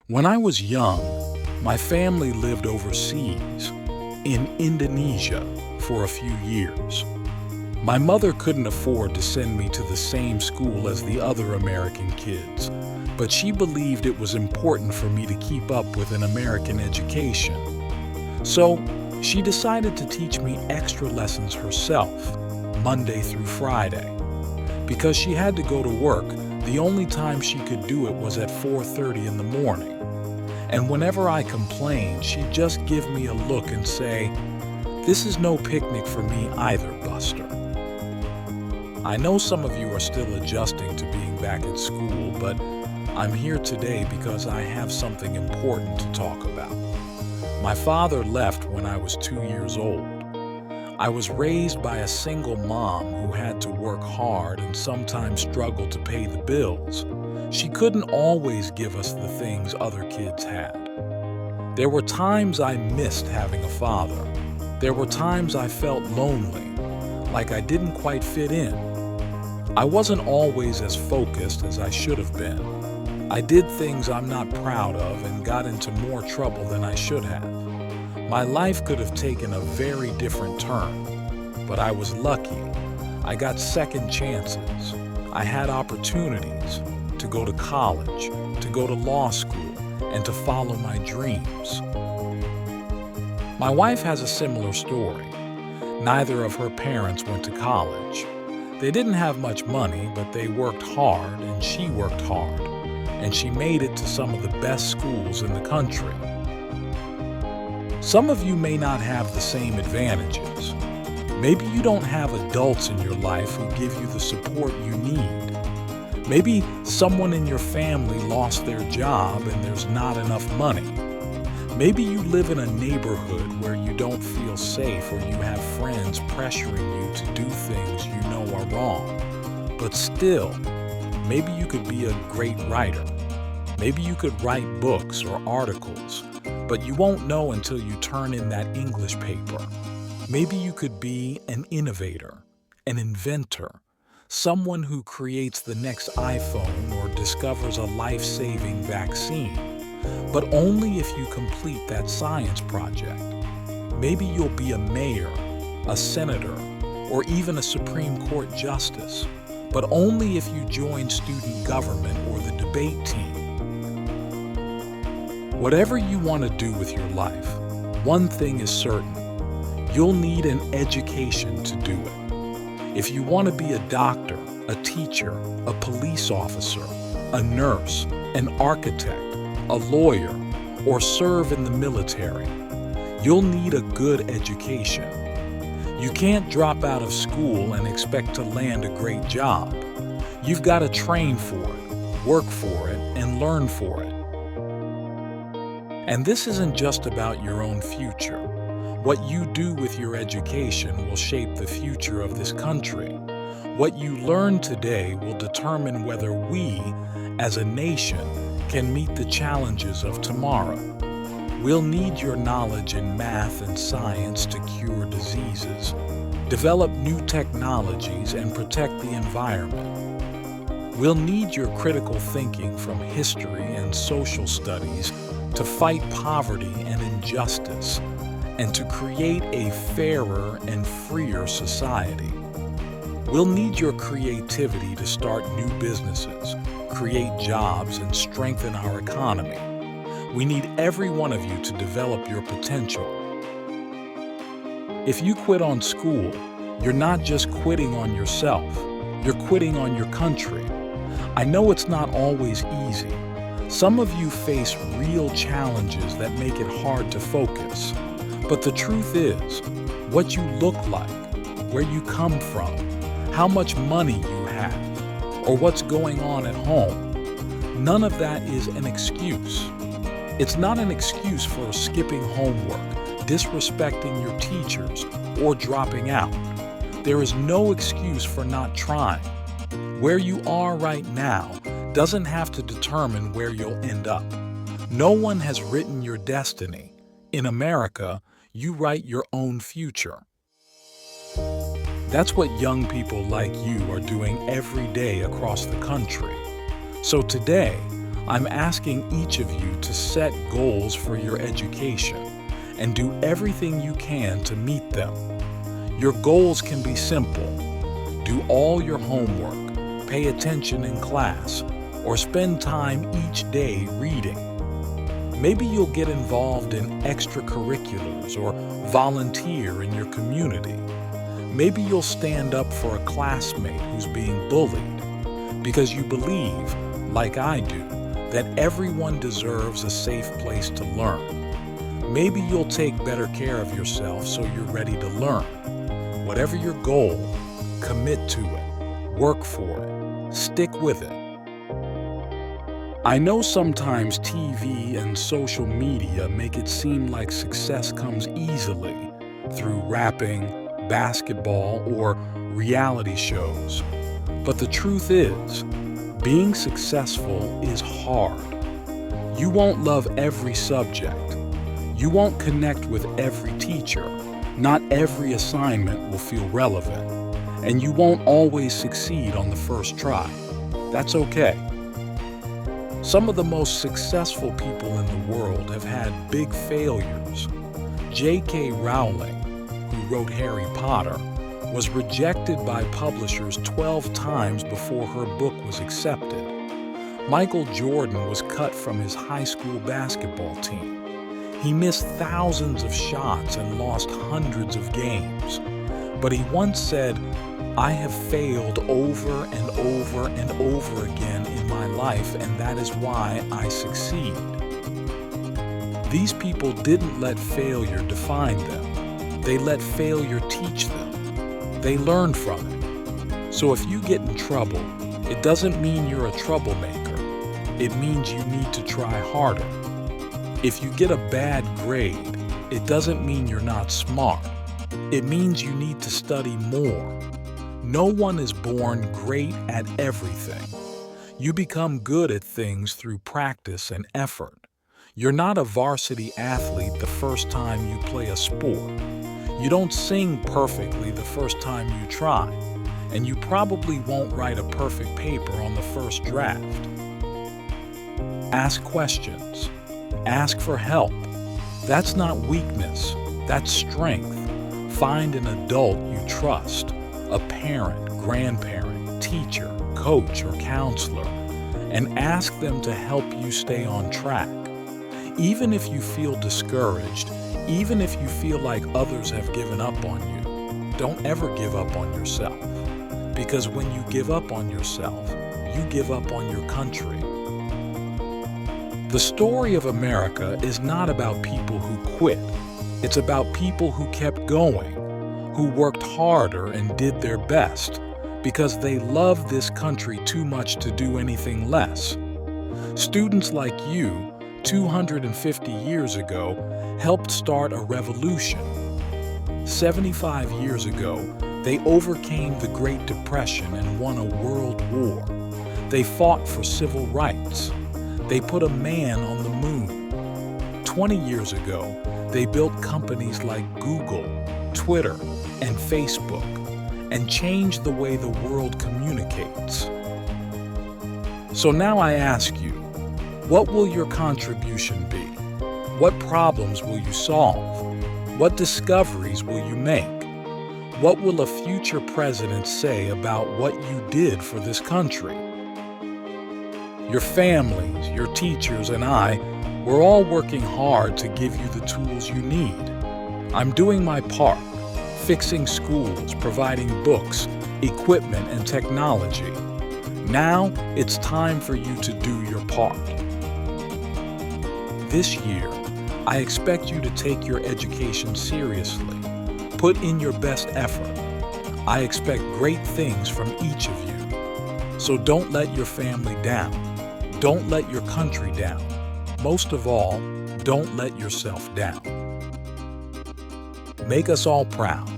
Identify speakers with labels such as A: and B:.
A: When I was young, my family lived overseas in Indonesia for a few years. My mother couldn't afford to send me to the same school as the other American kids, but she believed it was important for me to keep up with an American education. So, she decided to teach me extra lessons herself, Monday through Friday. Because she had to go to work, the only time she could do it was at 4:30 in the morning. And whenever I complained, she'd just give me a look and say, "This is no picnic for me either, Buster." I know some of you are still adjusting to being back at school, but I'm here today because I have something important to talk about. My father left when I was 2 years old. I was raised by a single mom who had to work hard and sometimes struggled to pay the bills. She couldn't always give us the things other kids had. There were times I missed having a father. There were times I felt lonely, like I didn't quite fit in. I wasn't always as focused as I should have been. I did things I'm not proud of and got into more trouble than I should have. My life could have taken a very different turn, but I was lucky. I got second chances. I had opportunities to go to college, to go to law school, and to follow my dreams. My wife has a similar story. Neither of her parents went to college. They didn't have much money, but they worked hard, and she worked hard, and she made it to some of the best schools in the country. Some of you may not have the same advantages. Maybe you don't have adults in your life who give you the support you need. Maybe someone in your family lost their job and there's not enough money. Maybe you live in a neighborhood where you don't feel safe or you have friends pressuring you to do things you know are wrong. But still, maybe you could be a great writer. Maybe you could write books or articles, but you won't know until you turn in that English paper. Maybe you could be an innovator, an inventor, someone who creates the next iPhone or discovers a life-saving vaccine, but only if you complete that science project. Maybe you'll be a mayor, a senator, or even a Supreme Court justice, but only if you join student government or the debate team. Whatever you want to do with your life, one thing is certain. You'll need an education to do it. If you want to be a doctor, a teacher, a police officer, a nurse, an architect, a lawyer, or serve in the military, you'll need a good education. You can't drop out of school and expect to land a great job. You've got to train for it, work for it, and learn for it. And this isn't just about your own future. What you do with your education will shape the future of this country. What you learn today will determine whether we, as a nation, can meet the challenges of tomorrow. We'll need your knowledge in math and science to cure diseases, develop new technologies, and protect the environment. We'll need your critical thinking from history and social studies to fight poverty and injustice, and to create a fairer and freer society. We'll need your creativity to start new businesses, create jobs, and strengthen our economy. We need every one of you to develop your potential. If you quit on school, you're not just quitting on yourself, you're quitting on your country. I know it's not always easy. Some of you face real challenges that make it hard to focus. But the truth is, what you look like, where you come from, how much money you have, or what's going on at home, none of that is an excuse. It's not an excuse for skipping homework, disrespecting your teachers, or dropping out. There is no excuse for not trying. Where you are right now doesn't have to determine where you'll end up. No one has written your destiny. In America, you write your own future. That's what young people like you are doing every day across the country. So today, I'm asking each of you to set goals for your education and do everything you can to meet them. Your goals can be simple. Do all your homework, pay attention in class, or spend time each day reading. Maybe you'll get involved in extracurriculars or volunteer in your community. Maybe you'll stand up for a classmate who's being bullied because you believe, like I do, that everyone deserves a safe place to learn. Maybe you'll take better care of yourself so you're ready to learn. Whatever your goal, commit to it, work for it, stick with it. I know sometimes TV and social media make it seem like success comes easily through rapping, basketball, or reality shows. But the truth is, being successful is hard. You won't love every subject. You won't connect with every teacher. Not every assignment will feel relevant. And you won't always succeed on the first try. That's okay. Some of the most successful people in the world have had big failures. J.K. Rowling, who wrote Harry Potter, was rejected by publishers 12 times before her book was accepted. Michael Jordan was cut from his high school basketball team. He missed thousands of shots and lost hundreds of games. But he once said, "I have failed over and over and over again in my life, and that is why I succeed." These people didn't let failure define them. They let failure teach them. They learned from it. So if you get in trouble, it doesn't mean you're a troublemaker. It means you need to try harder. If you get a bad grade, it doesn't mean you're not smart. It means you need to study more. No one is born great at everything. You become good at things through practice and effort. You're not a varsity athlete the first time you play a sport. You don't sing perfectly the first time you try, and you probably won't write a perfect paper on the first draft. Ask questions. Ask for help. That's not weakness, that's strength. Find an adult you trust, a parent, grandparent, teacher, coach, or counselor, and ask them to help you stay on track. Even if you feel discouraged, even if you feel like others have given up on you, don't ever give up on yourself. Because when you give up on yourself, you give up on your country. The story of America is not about people who quit. It's about people who kept going, who worked harder and did their best because they loved this country too much to do anything less. Students like you, 250 years ago, helped start a revolution. 75 years ago, they overcame the Great Depression and won a world war. They fought for civil rights. They put a man on the moon. 20 years ago, they built companies like Google, Twitter, and Facebook, and changed the way the world communicates. So now I ask you, what will your contribution be? What problems will you solve? What discoveries will you make? What will a future president say about what you did for this country? Your families, your teachers, and I, we're all working hard to give you the tools you need. I'm doing my part, fixing schools, providing books, equipment, and technology. Now it's time for you to do your part. This year, I expect you to take your education seriously. Put in your best effort. I expect great things from each of you. So don't let your family down. Don't let your country down. Most of all, don't let yourself down. Make us all proud.